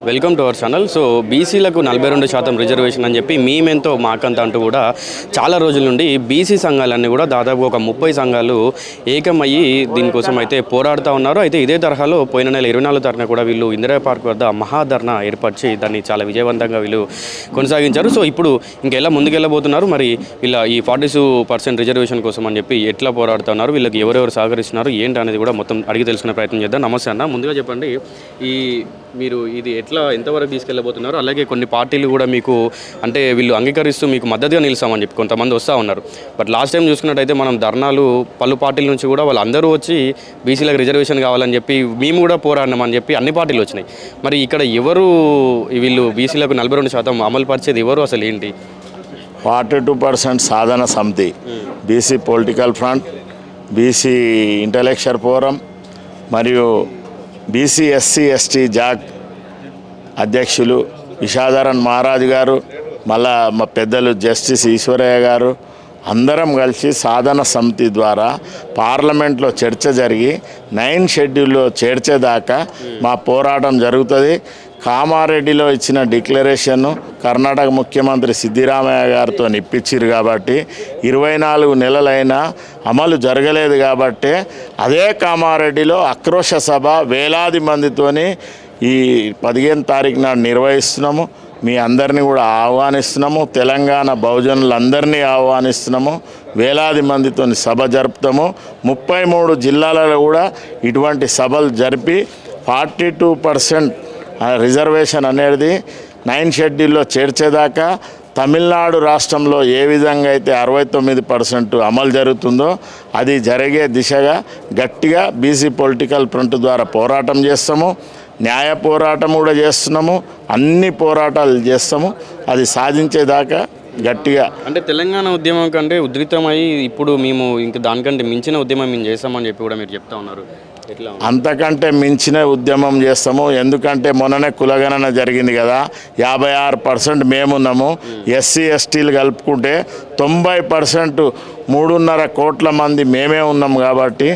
Welcome to our channel. So బీసీలకు 42% reservation అని చెప్పి మేమెంతో మాకంత అంటూ కూడా చాలా రోజుల నుండి బీసీ సంఘాలన్నీ కూడా దాదాపు ఒక 30 సంఘాలు ఏకమయ్యి దీనికోసం అయితే పోరాడుతూ ఉన్నారు. అయితే ఇదే తరహాలో పోయిన నెల 24 తారీఖున కూడా వీళ్ళు ఇందిరా పార్క్ వద్ద మహాధర్నా ఏర్పరిచి దాన్ని చాలా విజయవంతంగా వీళ్ళు కొనసాగించారు. సో ఇప్పుడు ఇంకెలా ముందుకెళ్ళబోతున్నారు, మరి వీళ్ళ ఈ 42% రిజర్వేషన్ కోసం అని చెప్పి ఎట్లా పోరాడుతున్నారు, వీళ్ళకి ఎవరెవరు సహకరిస్తున్నారు ఏంటి అనేది కూడా మొత్తం అడిగి తెలుసుకునే ప్రయత్నం చేద్దాం. నమస్తే అన్న, ముందుగా చెప్పండి, మీరు ఇది ఎట్లా ఎంతవరకు తీసుకెళ్ళబోతున్నారు? అలాగే కొన్ని పార్టీలు కూడా మీకు అంటే వీళ్ళు అంగీకరిస్తూ మీకు మద్దతుగా నిలుస్తామని చెప్పి కొంతమంది వస్తూ ఉన్నారు. బట్ లాస్ట్ టైం చూసుకున్నట్టయితే మనం ధర్నాలు పలు పార్టీల నుంచి కూడా వాళ్ళందరూ వచ్చి బీసీలకు రిజర్వేషన్ కావాలని చెప్పి మేము కూడా పోరాడినామని చెప్పి అన్ని పార్టీలు వచ్చినాయి. మరి ఇక్కడ ఎవరు వీళ్ళు బీసీలకు 42% అమలు పరిచేది ఎవరు, అసలు ఏంటి? 42% సాధన సమితి, BC political front, BC intellectual forum మరియు బీసీ ఎస్సీ ఎస్టీ జాగ్ అధ్యక్షులు విషాధరన్ మహారాజు గారు, మళ్ళా మా పెద్దలు జస్టిస్ ఈశ్వరయ్య గారు అందరం కలిసి సాధన సమితి ద్వారా పార్లమెంట్లో చర్చ జరిగి 9 షెడ్యూల్లో చేర్చేదాకా మా పోరాటం జరుగుతుంది. కామారెడ్డిలో ఇచ్చిన డిక్లరేషన్ను కర్ణాటక ముఖ్యమంత్రి సిద్దిరామయ్య గారితో ఇప్పించారు కాబట్టి 24 నెలలైనా అమలు జరగలేదు కాబట్టి అదే కామారెడ్డిలో ఆక్రోశ సభ వేలాది మందితోని ఈ 15 తారీఖు నాడు నిర్వహిస్తున్నాము. మీ అందరినీ కూడా ఆహ్వానిస్తున్నాము, తెలంగాణ బహుజనులందరినీ ఆహ్వానిస్తున్నాము. వేలాది మందితో సభ జరుపుతాము. 33 జిల్లాలలో కూడా ఇటువంటి సభలు జరిపి 42% రిజర్వేషన్ అనేది 9 షెడ్యూల్లో చేర్చేదాకా తమిళనాడు రాష్ట్రంలో ఏ విధంగా అయితే 69% అమలు జరుగుతుందో అది జరిగే దిశగా గట్టిగా బీసీ పొలిటికల్ ఫ్రంట్ ద్వారా పోరాటం చేస్తాము. న్యాయ పోరాటం కూడా చేస్తున్నాము, అన్ని పోరాటాలు చేస్తాము. అది సాధించేదాకా గట్టిగా అంటే తెలంగాణ ఉద్యమం కంటే ఉధృతమై ఇప్పుడు మేము ఇంకా దానికంటే మించిన ఉద్యమం మేము చేస్తామని చెప్పి కూడా మీరు చెప్తా ఉన్నారు. ఎట్లా? అంతకంటే మించిన ఉద్యమం చేస్తాము. ఎందుకంటే మొన్ననే కులగణన జరిగింది కదా, 56% మేమున్నాము. ఎస్సీ ఎస్టీలు కలుపుకుంటే 90% 3.5 కోట్ల మంది మేమే ఉన్నాము. కాబట్టి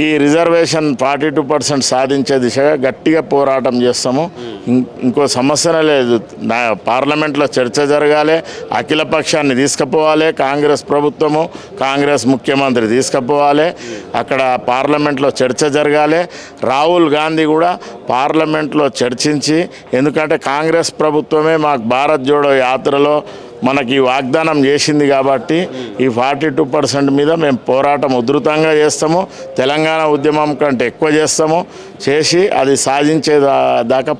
ఈ రిజర్వేషన్ 42% సాధించే దిశగా గట్టిగా పోరాటం చేస్తాము. ఇంకో సమస్యనే లేదు, పార్లమెంట్లో చర్చ జరగాలి, అఖిలపక్షాన్ని తీసుకుపోవాలి, కాంగ్రెస్ ప్రభుత్వము కాంగ్రెస్ ముఖ్యమంత్రి తీసుకుపోవాలి, అక్కడ పార్లమెంట్లో చర్చ జరగాలి. రాహుల్ గాంధీ కూడా పార్లమెంట్లో చర్చించి, ఎందుకంటే కాంగ్రెస్ ప్రభుత్వమే మాకు భారత్ జోడో యాత్రలో మనకి వాగ్దానం చేసింది కాబట్టి ఈ 42% మీద మేము పోరాటం ఉధృతంగా చేస్తాము. తెలంగాణ ఉద్యమం కంటే ఎక్కువ చేస్తాము, చేసి అది సాధించేదాకా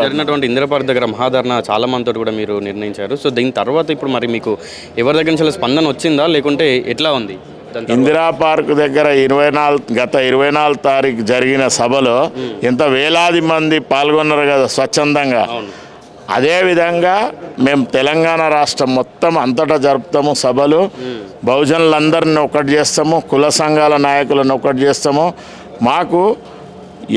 జరిగినటువంటి ఇందిరా పార్క్ దగ్గర మహాధర్నా చాలా మందితో కూడా మీరు నిర్ణయించారు. సో దీని తర్వాత ఇప్పుడు మరి మీకు ఎవరి దగ్గర నుంచి స్పందన వచ్చిందా, లేకుంటే ఎట్లా ఉంది? ఇందిరా పార్క్ దగ్గర గత 24 తారీఖు జరిగిన సభలో ఎంత వేలాది మంది పాల్గొన్నారు కదా స్వచ్ఛందంగా. అదేవిధంగా మేము తెలంగాణ రాష్ట్రం మొత్తం అంతటా జరుపుతాము సభలు. బహుజనులందరినీ ఒకటి చేస్తాము, కుల సంఘాల నాయకులను ఒకటి చేస్తాము. మాకు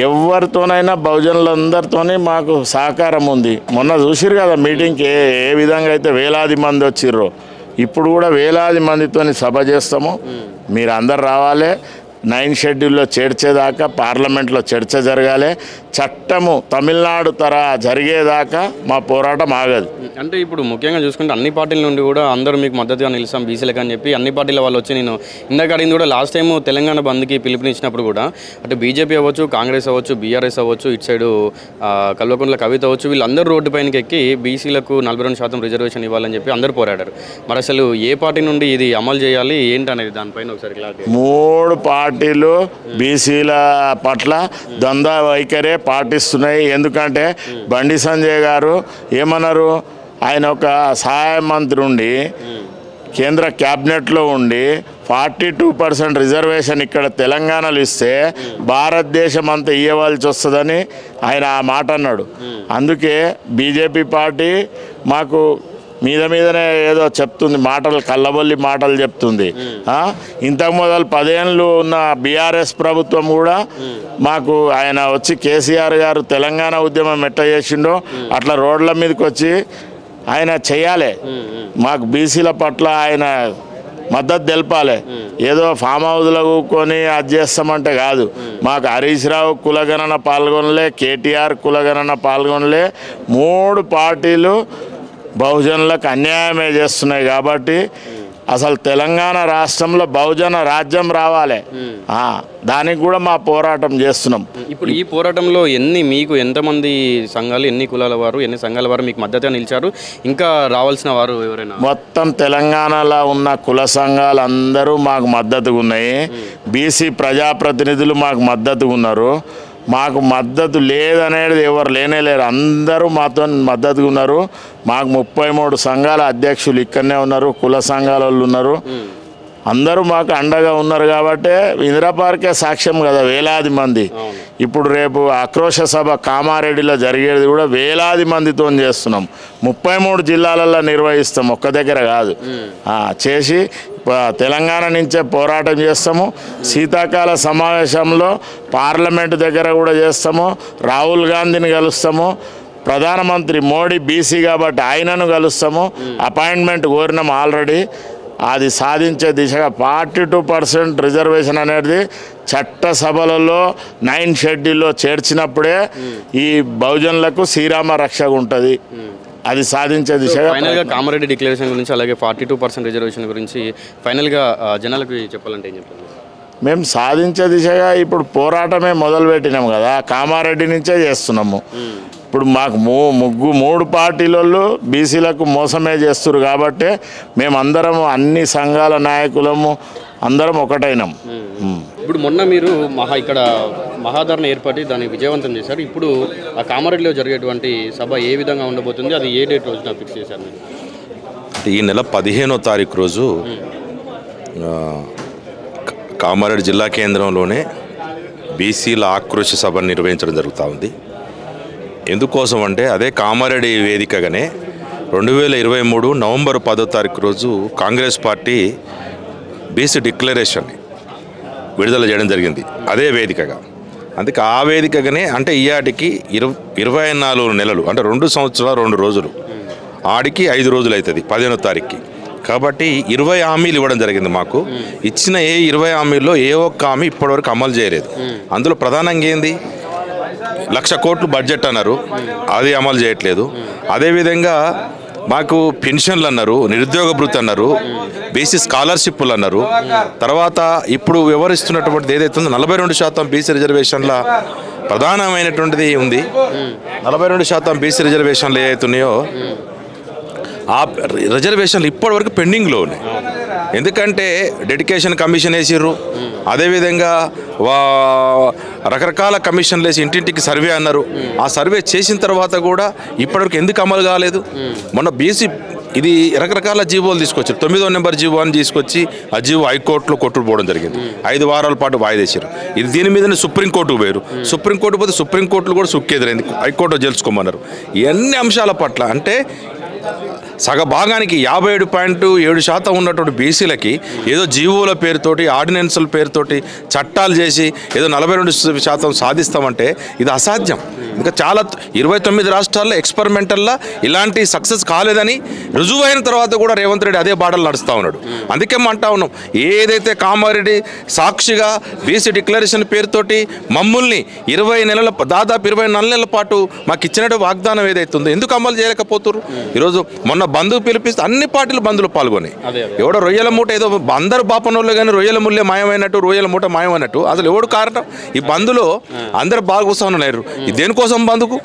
ఎవరితోనైనా బహుజనులందరితోని మాకు సహకారం ఉంది. మొన్న చూసిరు కదా మీటింగ్కి ఏ విధంగా అయితే వేలాది మంది వచ్చిర్రో, ఇప్పుడు కూడా వేలాది మందితోని సభ చేస్తాము. మీరు అందరు రావాలి. 9 షెడ్యూల్లో చేర్చేదాకా పార్లమెంట్లో చర్చ జరగాలి. చట్టము తమిళనాడు తరహా జరిగేదాకా మా పోరాటం ఆగదు. అంటే ఇప్పుడు ముఖ్యంగా చూసుకుంటే అన్ని పార్టీల నుండి కూడా అందరూ మీకు మద్దతుగా నిలుస్తాం బీసీలకు అని చెప్పి అన్ని పార్టీల వాళ్ళు వచ్చి, నేను ఇందాక అడిగింది కూడా లాస్ట్ టైం తెలంగాణ బంద్కి పిలుపునిచ్చినప్పుడు కూడా అటు బీజేపీ అవ్వచ్చు, కాంగ్రెస్ అవ్వచ్చు, బీఆర్ఎస్ అవ్వచ్చు, ఇటు సైడు కల్వకుంట్ల కవిత అవ్వచ్చు, వీళ్ళందరూ రోడ్డు పైనకి ఎక్కి బీసీలకు 42% రిజర్వేషన్ ఇవ్వాలని చెప్పి అందరూ పోరాడారు. మరి అసలు ఏ పార్టీ నుండి ఇది అమలు చేయాలి ఏంటనేది దానిపైన ఒకసారి క్లారిటీ. 3 పార్టీలు బీసీల పట్ల ద్వంద్వ వైఖరే పాటిస్తున్నాయి. ఎందుకంటే బండి సంజయ్ గారు ఏమన్నారు, ఆయన ఒక సహాయ మంత్రి ఉండి కేంద్ర క్యాబినెట్లో ఉండి 42% రిజర్వేషన్ ఇక్కడ తెలంగాణలో ఇస్తే భారతదేశం అంతా ఇవ్వవలసి వస్తుందని ఆయన ఆ మాట అన్నాడు. అందుకే బీజేపీ పార్టీ మాకు మీదనే ఏదో చెప్తుంది, మాటలు కల్లబొల్లి మాటలు చెప్తుంది. ఇంతకు మొదలు 10 ఏళ్ళు ఉన్న బీఆర్ఎస్ ప్రభుత్వం కూడా మాకు ఆయన వచ్చి కేసీఆర్ గారు తెలంగాణ ఉద్యమం ఎట్లా చేసిండో అట్లా రోడ్ల మీదకి వచ్చి ఆయన చేయాలి. మాకు బీసీల పట్ల ఆయన మద్దతు తెలపాలి. ఏదో ఫామ్ హౌస్లో కూకొని అది చేస్తామంటే కాదు. మాకు హరీష్ రావు కులగణన పాల్గొనలే, కేటీఆర్ కులగణన పాల్గొనలే. 3 పార్టీలు బహుజనులకు అన్యాయమే చేస్తున్నాయి. కాబట్టి అసలు తెలంగాణ రాష్ట్రంలో బహుజన రాజ్యం రావాలి. దానికి కూడా మా పోరాటం చేస్తున్నాం. ఇప్పుడు ఈ పోరాటంలో మీకు ఎంతమంది సంఘాలు, ఎన్ని కులాల వారు, ఎన్ని సంఘాల వారు మీకు మద్దతుగా నిలిచారు? ఇంకా రావాల్సిన వారు ఎవరైనా? మొత్తం తెలంగాణలో ఉన్న కుల సంఘాలు అందరూ మాకు మద్దతుగా ఉన్నాయి. బీసీ ప్రజాప్రతినిధులు మాకు మద్దతుగా ఉన్నారు. మాకు మద్దతు లేదనేది ఎవరు లేరు. అందరూ మాతో మద్దతుగా ఉన్నారు. మాకు 33 సంఘాల అధ్యక్షులు ఇక్కడనే ఉన్నారు, కుల సంఘాల వాళ్ళు ఉన్నారు. అందరూ మాకు అండగా ఉన్నారు. కాబట్టి ఇందిరా పార్కే సాక్ష్యం కదా, వేలాది మంది. ఇప్పుడు రేపు ఆక్రోశ సభ కామారెడ్డిలో జరిగేది కూడా వేలాది మందితో చేస్తున్నాం. 33 జిల్లాలలో నిర్వహిస్తాం, ఒక్క దగ్గర కాదు. చేసి తెలంగాణ నుంచే పోరాటం చేస్తాము. శీతాకాల సమావేశంలో పార్లమెంటు దగ్గర కూడా చేస్తాము. రాహుల్ గాంధీని కలుస్తాము. ప్రధానమంత్రి మోడీ బీసీ కాబట్టి ఆయనను కలుస్తాము. అపాయింట్మెంట్ కోరినాం ఆల్రెడీ. అది సాధించే దిశగా 42% రిజర్వేషన్ అనేది చట్టసభలలో 9 షెడ్యూల్లో చేర్చినప్పుడే ఈ బహుజనులకు శ్రీరామ రక్షగా ఉంటుంది. అది సాధించే దిశగా ఫైనల్గా కామారెడ్డి డిక్లరేషన్ గురించి, అలాగే 42% రిజర్వేషన్ గురించి ఫైనల్గా జనాలకు చెప్పాలంటే ఏం చెప్తారు? మేము సాధించే దిశగా ఇప్పుడు పోరాటమే మొదలుపెట్టినాము కదా, కామారెడ్డి నుంచే చేస్తున్నాము. ఇప్పుడు మాకు 3 పార్టీలలో బీసీలకు మోసమే చేస్తున్నారు. కాబట్టి మేమందరం అన్ని సంఘాల నాయకులము అందరం ఒకటైనాం. ఇప్పుడు మొన్న మీరు ఇక్కడ మహాధరణ ఏర్పాటు దాన్ని విజయవంతం చేశారు. ఇప్పుడు ఆ కామారెడ్డిలో జరిగేటువంటి సభ ఏ విధంగా ఉండబోతుంది? అది ఏ డేట్ రోజున ఫిక్స్ చేశారు మీరు? ఈ నెల 15వ తారీఖు రోజు కామారెడ్డి జిల్లా కేంద్రంలోనే బీసీల ఆక్రోశ సభ నిర్వహించడం జరుగుతూ ఉంది. ఎందుకోసం అంటే అదే కామారెడ్డి వేదికగానే 2023 నవంబర్ 10వ తారీఖు రోజు కాంగ్రెస్ పార్టీ బీసీ డిక్లరేషన్ విడుదల చేయడం జరిగింది అదే వేదికగా. అందుకే ఆ వేదికగానే అంటే ఈయాటికి 24 నెలలు, అంటే 2 సంవత్సరాలు 2 రోజులు, ఆడికి 5 రోజులు అవుతుంది 15వ తారీఖుకి. కాబట్టి 20 హామీలు ఇవ్వడం జరిగింది. మాకు ఇచ్చిన 20 హామీల్లో ఏ ఒక్క హామీ ఇప్పటివరకు అమలు చేయలేదు. అందులో ప్రధానంగా ఏంది, 1,00,000 కోట్లు బడ్జెట్ అన్నారు, అది అమలు చేయట్లేదు. అదేవిధంగా మాకు పెన్షన్లు అన్నారు, నిరుద్యోగ భృతి అన్నారు, బీసీ స్కాలర్షిప్లు అన్నారు. తర్వాత ఇప్పుడు వ్యవహరిస్తున్నటువంటిది ఏదైతే ఉందో 42% బీసీ రిజర్వేషన్ల ప్రధానమైనటువంటిది ఉంది. 42% బీసీ రిజర్వేషన్లు ఏవైతే ఉన్నాయో ఆ రిజర్వేషన్లు ఇప్పటివరకు పెండింగ్లో ఉన్నాయి. ఎందుకంటే డెడికేషన్ కమిషన్ వేసిర్రు, అదేవిధంగా రకరకాల కమిషన్లు వేసి ఇంటింటికి సర్వే అన్నారు. ఆ సర్వే చేసిన తర్వాత కూడా ఇప్పటివరకు ఎందుకు అమలు కాలేదు? మొన్న బీసీ ఇది రకరకాల జీవోలు తీసుకొచ్చారు. 9వ నెంబర్ జీవో అని తీసుకొచ్చి ఆ జీవో హైకోర్టులో కొట్టుకుపోవడం జరిగింది. 5 వారాల పాటు వాయిదేశారు. ఇది దీని మీదనే సుప్రీంకోర్టుకు పోయారు. సుప్రీంకోర్టు పోతే సుప్రీంకోర్టులో కూడా సుక్కెదురైంది, హైకోర్టులో గెలుచుకోమన్నారు. ఇవన్నీ అంశాల పట్ల అంటే సగభాగానికి 57.7% ఉన్నటువంటి బీసీలకి ఏదో జీవోల పేరుతోటి, ఆర్డినెన్సుల పేరుతోటి చట్టాలు చేసి ఏదో 42% సాధిస్తామంటే ఇది అసాధ్యం. ఇంకా చాలా 29 రాష్ట్రాల్లో ఎక్స్పెరిమెంటల్లా ఇలాంటి సక్సెస్ కాలేదని రుజువైన తర్వాత కూడా రేవంత్ రెడ్డి అదే బాటలు నడుస్తూ ఉన్నాడు. అందుకే అంటా ఉన్నాం, ఏదైతే కామారెడ్డి సాక్షిగా బీసీ డిక్లరేషన్ పేరుతోటి మమ్మల్ని 20 నెలల దాదాపు 24 నెలల పాటు మాకు ఇచ్చినట్టు వాగ్దానం ఏదైతే ఉందో ఎందుకు అమలు చేయలేకపోతున్నారు? ఈరోజు మొన్న బంధు పిలిపిస్తే అన్ని పార్టీలు బంధులు పాల్గొన్నాయి. ఎవడో రొయ్యల మూట ఏదో అందరు బాపనోళ్ళు కానీ రొయ్యల ముల్లే మాయమైనట్టు, రొయ్యల మూట మాయమైనట్టు అసలు ఎవడు కారణం? ఈ బంధులో అందరు బాగా కూర్చొని దేనికోసం బంధుకు?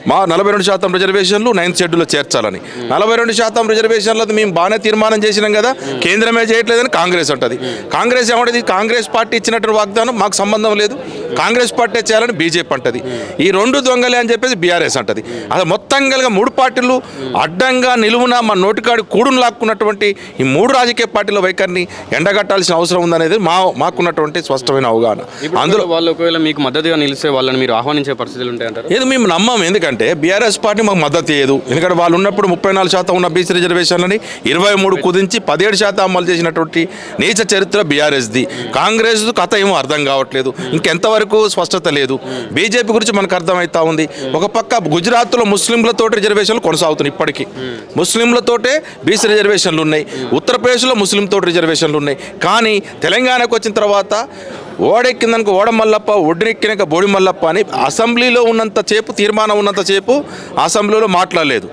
మా 42% రిజర్వేషన్లు 9th షెడ్యూల్లో చేర్చాలని. 42% రిజర్వేషన్లు మేము బాగానే తీర్మానం చేసినాం కదా, కేంద్రమే చేయట్లేదని కాంగ్రెస్ అంటది. కాంగ్రెస్ ఏమంటది? కాంగ్రెస్ పార్టీ ఇచ్చినట్టు వాగ్దానం మాకు సంబంధం లేదు, కాంగ్రెస్ పార్టీ చేయాలని బీజేపీ అంటది. ఈ 2 దొంగలే అని చెప్పేసి బీఆర్ఎస్ అంటది. అసలు మొత్తం కలిగా 3 పార్టీలు అడ్డంగా నిలువున మా నోటికాడి కూడును లాక్కున్నటువంటి ఈ 3 రాజకీయ పార్టీల వైఖరిని ఎండగట్టాల్సిన అవసరం ఉందనేది మాకున్నటువంటి స్పష్టమైన అవగాహన. అందులో వాళ్ళు ఒకవేళ మీకు మద్దతుగా నిలిస్తే వాళ్ళని మీరు ఆహ్వానించే పరిస్థితులు ఉంటాయంటారు? ఏది మేము నమ్మం. ఎందుకంటే ఎందుకంటే బీఆర్ఎస్ పార్టీ మాకు మద్దతు ఇయ్యదు. ఎందుకంటే వాళ్ళు ఉన్నప్పుడు 34% ఉన్న బీసీ రిజర్వేషన్లని 23 కుదించి 17% అమలు చేసినటువంటి నీచ చరిత్ర బీఆర్ఎస్ది. కాంగ్రెస్ కథ ఏమో అర్థం కావట్లేదు, ఇంకెంతవరకు స్పష్టత లేదు. బీజేపీ గురించి మనకు అర్థమవుతా ఉంది. ఒక పక్క గుజరాత్లో ముస్లింలతో రిజర్వేషన్లు కొనసాగుతున్నాయి, ఇప్పటికీ ముస్లింలతోటే బీసీ రిజర్వేషన్లు ఉన్నాయి. ఉత్తరప్రదేశ్లో ముస్లింతో రిజర్వేషన్లు ఉన్నాయి. కానీ తెలంగాణకు వచ్చిన తర్వాత ఓడెక్కిందనుకో ఓడ మల్లప్ప, ఒడ్డెక్కినాక బోడి మల్లప్ప అని అసెంబ్లీలో ఉన్నంత సేపు, తీర్మానం ఉన్నంత సేపు అసెంబ్లీలో మాట్లాడలేదు.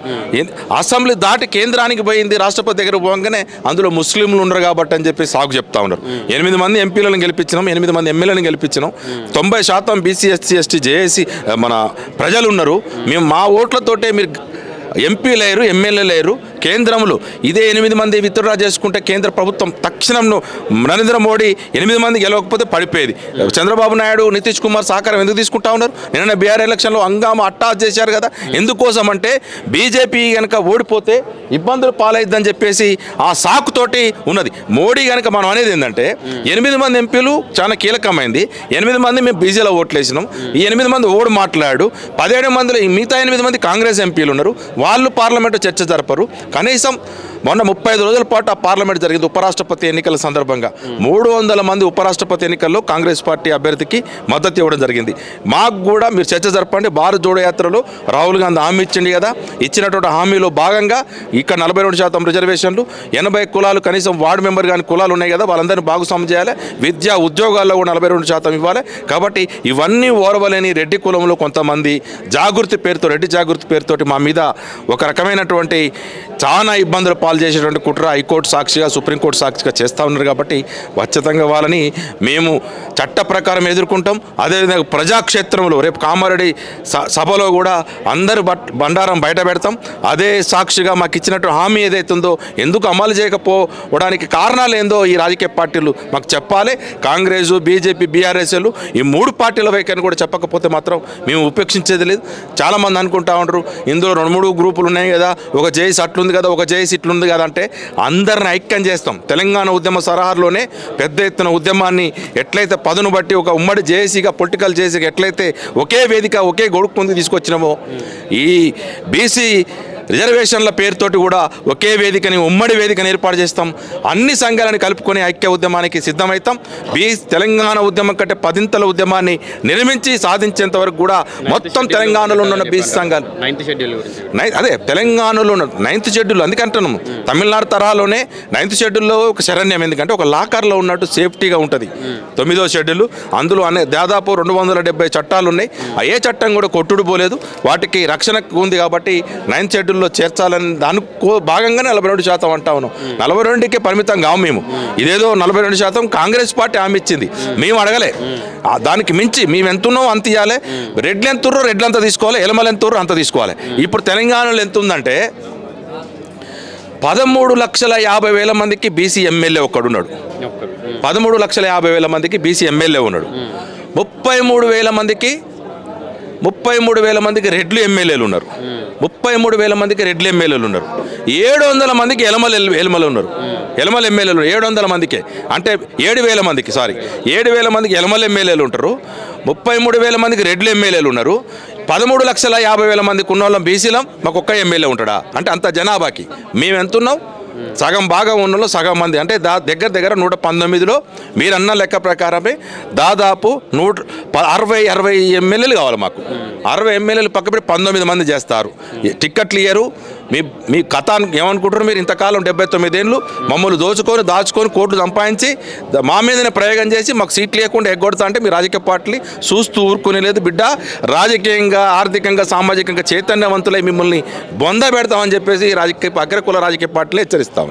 అసెంబ్లీ దాటి కేంద్రానికి పోయింది, రాష్ట్రపతి దగ్గర పోగానే అందులో ముస్లింలు ఉన్నారు కాబట్టి అని చెప్పి సాగు చెప్తా ఉన్నారు. 8 మంది ఎంపీలను గెలిపించినాం, 8 మంది ఎమ్మెల్యేలను గెలిపించినాం. 90% బీసీ ఎస్సీ ఎస్టీ జేఏసీ మన ప్రజలు ఉన్నారు. మేము మా ఓట్లతోటే మీరు ఎంపీ లేరు, ఎమ్మెల్యే లేరు. కేంద్రంలో ఇదే 8 మంది విత్డ్రా చేసుకుంటే కేంద్ర ప్రభుత్వం తక్షణంలో నరేంద్ర మోడీ 8 మంది గెలవకపోతే పడిపోయేది. చంద్రబాబు నాయుడు, నితీష్ కుమార్ సహకారం ఎందుకు తీసుకుంటా ఉన్నారు? నిన్న బీఆర్ ఎలక్షన్లో హంగామా అట్టాచ్ చేశారు కదా. ఎందుకోసం అంటే బీజేపీ కనుక ఓడిపోతే ఇబ్బందులు పాలైద్దని చెప్పేసి ఆ సాకుతోటి ఉన్నది. మోడీ కనుక మనం అనేది ఏంటంటే 8 మంది ఎంపీలు చాలా కీలకమైంది. 8 మంది మేము బీజేలో ఓట్లేసినాం. ఈ 8 మంది ఓడి మాట్లాడు, 17 మందిలో మిగతా 8 మంది కాంగ్రెస్ ఎంపీలు ఉన్నారు. వాళ్ళు పార్లమెంటు చర్చ జరపరు. కనీసం మొన్న 35 రోజుల పాటు ఆ పార్లమెంట్ జరిగింది ఉపరాష్ట్రపతి ఎన్నికల సందర్భంగా. 300 మంది ఉపరాష్ట్రపతి ఎన్నికల్లో కాంగ్రెస్ పార్టీ అభ్యర్థికి మద్దతు ఇవ్వడం జరిగింది. మాకు కూడా మీరు చర్చ జరపండి. భారత్ జోడో యాత్రలో రాహుల్ గాంధీ హామీ ఇచ్చింది కదా. ఇచ్చినటువంటి హామీలో భాగంగా ఇక్కడ 42% రిజర్వేషన్లు, 80 కులాలు కనీసం వార్డు మెంబర్ కానీ కులాలు ఉన్నాయి కదా, వాళ్ళందరినీ భాగస్వామ్యం చేయాలి. విద్యా ఉద్యోగాల్లో కూడా 42% ఇవ్వాలి. కాబట్టి ఇవన్నీ ఓర్వలేని రెడ్డి కులంలో కొంతమంది జాగృతి పేరుతో, రెడ్డి జాగృతి పేరుతోటి మా మీద ఒక రకమైనటువంటి చాలా ఇబ్బందులు పాలు చేసేటువంటి కుట్ర హైకోర్టు సాక్షిగా, సుప్రీంకోర్టు సాక్షిగా చేస్తూ ఉన్నారు. కాబట్టి ఖచ్చితంగా వాళ్ళని మేము చట్ట ప్రకారం ఎదుర్కొంటాం. అదేవిధంగా ప్రజాక్షేత్రంలో రేపు కామారెడ్డి సభలో కూడా అందరూ బండారం బయట పెడతాం. అదే సాక్షిగా మాకు ఇచ్చినట్టు హామీ ఏదైతుందో ఎందుకు అమలు చేయకపోవడానికి కారణాలు ఏందో ఈ రాజకీయ పార్టీలు మాకు చెప్పాలి. కాంగ్రెస్, బీజేపీ, బీఆర్ఎస్లు ఈ 3 పార్టీల వైఖరిని కూడా చెప్పకపోతే మాత్రం మేము ఉపేక్షించేది లేదు. చాలామంది అనుకుంటా ఉంటారు ఇందులో 2-3 గ్రూపులు ఉన్నాయి కదా, ఒక జేఏసీ అట్లుంది కదా, ఒక జేఏసీ ఇట్లుంది కదా అంటే అందరిని ఐక్యం చేస్తాం. తెలంగాణ ఉద్యమ సరహాలోనే పెద్ద ఎత్తున ఉద్యమాన్ని ఎట్లయితే పదును బట్టి ఒక ఉమ్మడి జేఏసీగా, పొలిటికల్ జేఏసీగా ఎట్లయితే ఒకే వేదిక, ఒకే గొడుగు పొంది తీసుకొచ్చినామో ఈ బీసీ రిజర్వేషన్ల పేరుతోటి కూడా ఒకే వేదికని, ఉమ్మడి వేదికని ఏర్పాటు చేస్తాం. అన్ని సంఘాలను కలుపుకొని ఐక్య ఉద్యమానికి సిద్ధమవుతాం. తెలంగాణ ఉద్యమం కంటే 10ంతల ఉద్యమాన్ని నిర్మించి సాధించేంత వరకు కూడా మొత్తం తెలంగాణలో ఉన్న బీసీ సంఘాలు అదే తెలంగాణలో ఉన్న 9th షెడ్యూల్. అందుకంటున్నాము తమిళనాడు తరహాలోనే 9th షెడ్యూల్లో ఒక శరణ్యం. ఎందుకంటే ఒక లాకర్లో ఉన్నట్టు సేఫ్టీగా ఉంటుంది 9వ షెడ్యూల్. అందులో దాదాపు 270 చట్టాలు ఉన్నాయి. ఏ చట్టం కూడా కొట్టుడు పోలేదు, వాటికి రక్షణ ఉంది. కాబట్టి 9th షెడ్యూల్ చేర్చాలని దానికి భాగంగానే 42% అంటా ఉన్నాం. 42కే పరిమితం కావు మేము. ఇదేదో 42% కాంగ్రెస్ పార్టీ హామీ ఇచ్చింది, మేము అడగలే. దానికి మించి మేము ఎంతున్నాం అంత ఇవ్వాలి. రెడ్లు ఎంత ఉర్రో రెడ్లంతా తీసుకోవాలి, ఎలమలు ఎంత ఉర్రో అంత తీసుకోవాలి. ఇప్పుడు తెలంగాణలో ఎంత ఉందంటే 13,50,000 మందికి బీసీ ఎమ్మెల్యే ఒక్కడున్నాడు. 13,50,000 మందికి బీసీ ఎమ్మెల్యే ఉన్నాడు. 33,000 మందికి రెడ్లు ఎమ్మెల్యేలు ఉన్నారు. 33,000 మందికి రెడ్లు ఎమ్మెల్యేలు ఉన్నారు. 700 మందికి ఎలమలు ఉన్నారు. ఎలమల ఎమ్మెల్యేలు 700 మందికే. అంటే 7,000 మందికి 7,000 మందికి ఎలమల ఎమ్మెల్యేలు ఉంటారు. 33,000 మందికి రెడ్లు ఎమ్మెల్యేలు ఉన్నారు. 13,50,000 మందికి ఉన్న వాళ్ళం బీసీలం, మాకు ఒక్క ఎమ్మెల్యే ఉంటాడా? అంటే అంత జనాభాకి మేము ఎంతున్నాం? సగం భాగం ఉన్నలో సగం మంది. అంటే దగ్గర 119లో మీరన్న లెక్క ప్రకారమే దాదాపు 60 ఎమ్మెల్యేలు కావాలి మాకు. 60 ఎమ్మెల్యేలు పక్కపెట్టి 19 మంది చేస్తారు. టిక్కెట్లు ఇయ్యరు. మీ కథ ఏమనుకుంటారు మీరు? ఇంతకాలం 79 ఏళ్ళు మమ్మల్ని దాచుకొని కోట్లు సంపాదించి మా మీదనే ప్రయోగం చేసి మాకు సీట్లు లేకుండా ఎగ్గొడతా అంటే మీ రాజకీయ పార్టీలు చూస్తూ ఊరుకునే లేదు బిడ్డ. రాజకీయంగా, ఆర్థికంగా, సామాజికంగా చైతన్యవంతులై మిమ్మల్ని బొంద పెడతామని చెప్పేసి అగ్రకుల రాజకీయ పార్టీలు హెచ్చరిస్తాం.